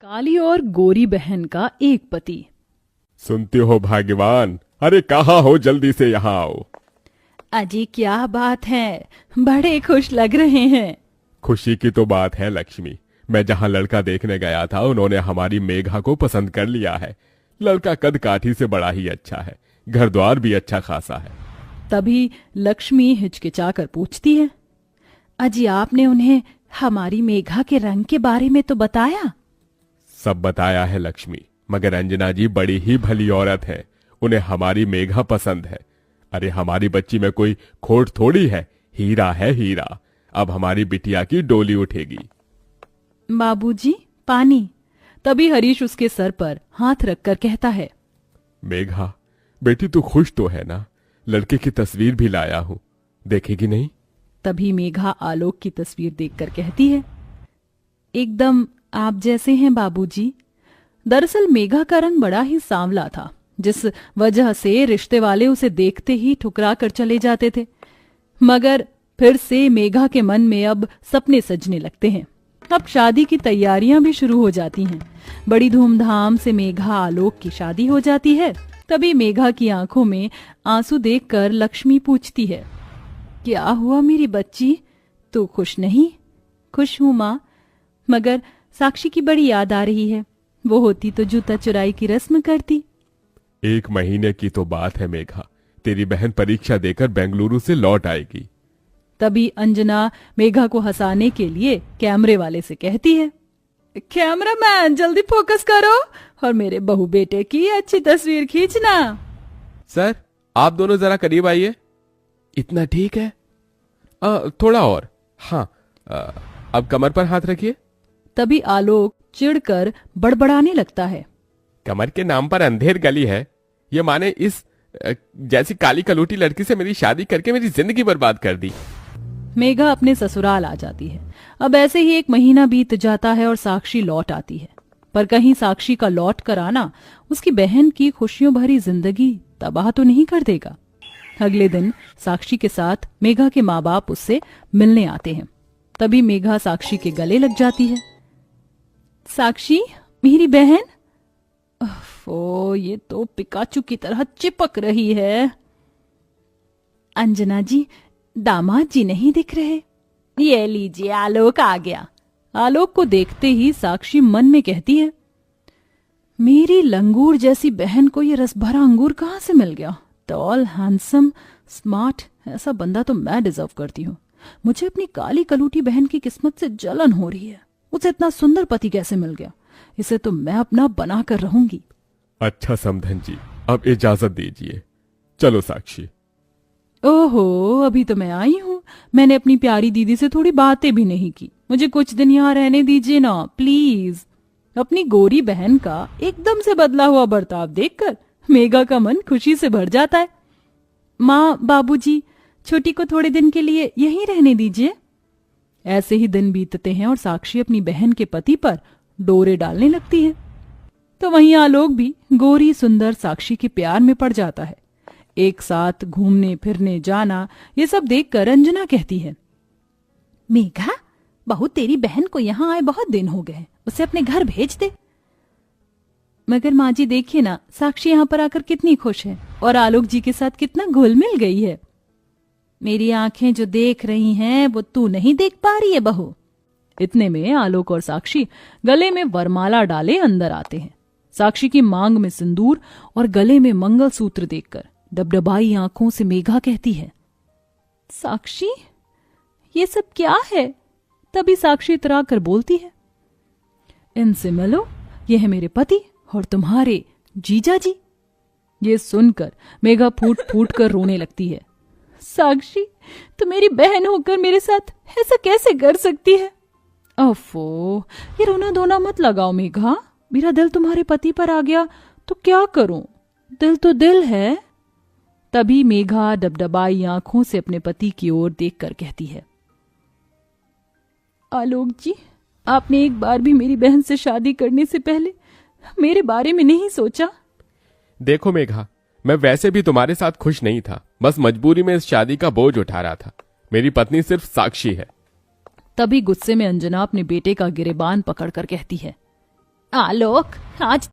काली और गोरी बहन का एक पति। सुनते हो भाग्यवान, अरे कहाँ हो, जल्दी से यहाँ आओ। अजी क्या बात है, बड़े खुश लग रहे हैं। खुशी की तो बात है लक्ष्मी, मैं जहाँ लड़का देखने गया था उन्होंने हमारी मेघा को पसंद कर लिया है। लड़का कद काठी से बड़ा ही अच्छा है, घर द्वार भी अच्छा खासा है। तभी लक्ष्मी हिचकिचाकर पूछती है, अजी आपने उन्हें हमारी मेघा के रंग के बारे में तो बताया? सब बताया है लक्ष्मी, मगर अंजना जी बड़ी ही भली औरत है, उन्हें हमारी मेघा पसंद है। अरे हमारी बच्ची में कोई खोट थोड़ी है, हीरा है हीरा। अब हमारी बिटिया की डोली उठेगी। बाबूजी पानी। तभी हरीश उसके सर पर हाथ रखकर कहता है, मेघा बेटी तू खुश तो है ना, लड़के की तस्वीर भी लाया हूं, देखेगी नहीं? तभी मेघा आलोक की तस्वीर देखकर कहती है, एकदम आप जैसे हैं बाबूजी। दरअसल मेघा का रंग बड़ा ही सांवला था, जिस वजह से रिश्ते वाले उसे देखते ही ठुकरा कर चले जाते थे। मगर फिर से मेघा के मन में अब सपने सजने लगते हैं। अब शादी की तैयारियां भी शुरू हो जाती हैं। बड़ी धूमधाम से मेघा आलोक की शादी हो जाती है। तभी मेघा की आंखों में आंसू देखकर लक्ष्मी पूछती है, क्या हुआ मेरी बच्ची, तू खुश नहीं? खुश हूं माँ, मगर साक्षी की बड़ी याद आ रही है। वो होती तो जूता चुराई की रस्म करती। 1 महीने की तो बात है मेघा, तेरी बहन परीक्षा देकर बेंगलुरु से लौट आएगी। तभी अंजना मेघा को हंसाने के लिए कैमरे वाले से कहती है, कैमरामैन जल्दी फोकस करो और मेरे बहू बेटे की अच्छी तस्वीर खींचना। सर आप दोनों जरा करीब आइए। इतना ठीक है? थोड़ा और। हाँ, अब कमर पर हाथ रखिए। तभी आलोक चिढ़कर बड़बड़ाने लगता है, कमर के नाम पर अंधेर गली है, ये माने इस जैसी काली कलूटी लड़की से मेरी शादी करके मेरी जिंदगी बर्बाद कर दी। मेघा अपने ससुराल आ जाती है। अब ऐसे ही 1 महीना बीत जाता है और साक्षी लौट आती है। पर कहीं साक्षी का लौट कर आना उसकी बहन की खुशियों भरी जिंदगी तबाह तो नहीं कर देगा। अगले दिन साक्षी के साथ मेघा के माँ बाप उससे मिलने आते हैं। तभी मेघा साक्षी के गले लग जाती है। साक्षी मेरी बहन। ओ ये तो पिकाचू की तरह चिपक रही है। अंजना जी, दामाद जी नहीं दिख रहे। ये लीजिए आलोक आ गया। आलोक को देखते ही साक्षी मन में कहती है, मेरी लंगूर जैसी बहन को ये रस भरा अंगूर कहाँ से मिल गया? टॉल, हैंडसम, स्मार्ट, ऐसा बंदा तो मैं डिजर्व करती हूँ। मुझे अपनी काली कलूटी बहन की किस्मत से जलन हो रही है। उसे इतना सुंदर पति कैसे मिल गया? इसे तो मैं अपना बना कर रहूंगी। अच्छा समधन जी, अब इजाजत दीजिए, चलो साक्षी। ओहो, अभी तो मैं आई हूँ। मैंने अपनी प्यारी दीदी से थोड़ी बातें भी नहीं की। मुझे कुछ दिन यहाँ रहने दीजिए ना प्लीज। अपनी गोरी बहन का एकदम से बदला हुआ बर्ताव देखकर मेघा का मन खुशी से भर जाता है। माँ, बाबूजी, छोटी को थोड़े दिन के लिए यहीं रहने दीजिए। ऐसे ही दिन बीतते हैं और साक्षी अपनी बहन के पति पर डोरे डालने लगती है। तो वहीं आलोक भी गोरी सुंदर साक्षी के प्यार में पड़ जाता है। एक साथ घूमने फिरने जाना, ये सब देखकर अंजना कहती है, मेघा बहू तेरी बहन को यहाँ आए बहुत दिन हो गए, उसे अपने घर भेज दे। मगर माँ जी देखिए ना, साक्षी यहाँ पर आकर कितनी खुश है और आलोक जी के साथ कितना घुल मिल गई है। मेरी आंखें जो देख रही हैं वो तू नहीं देख पा रही है बहू। इतने में आलोक और साक्षी गले में वरमाला डाले अंदर आते हैं। साक्षी की मांग में सिंदूर और गले में मंगलसूत्र देखकर डबडबाई आंखों से मेघा कहती है, साक्षी ये सब क्या है? तभी साक्षी इतरा कर बोलती है, इनसे मिलो, ये है मेरे पति और तुम्हारे जीजा जी। ये सुनकर मेघा फूट फूट कर रोने लगती है। साक्षी तो मेरी बहन होकर मेरे साथ ऐसा कैसे कर सकती है? ओफो, ये रोना धोना मत लगाओ मेघा। मेरा दिल तुम्हारे पति पर आ गया तो क्या करूं? दिल तो दिल है। तभी मेघा डबडबाई आंखों से अपने पति की ओर देखकर कहती है, आलोक जी, आपने एक बार भी मेरी बहन से शादी करने से पहले मेरे बारे में नहीं सोचा? देखो मेघा, मैं वैसे भी तुम्हारे साथ खुश नहीं था, बस मजबूरी में इस शादी का बोझ उठा रहा था। मेरी पत्नी सिर्फ साक्षी है। तभी गुस्से में अंजना अपने बेटे का गिरेबान पकड़कर कहती है, आलोक, आज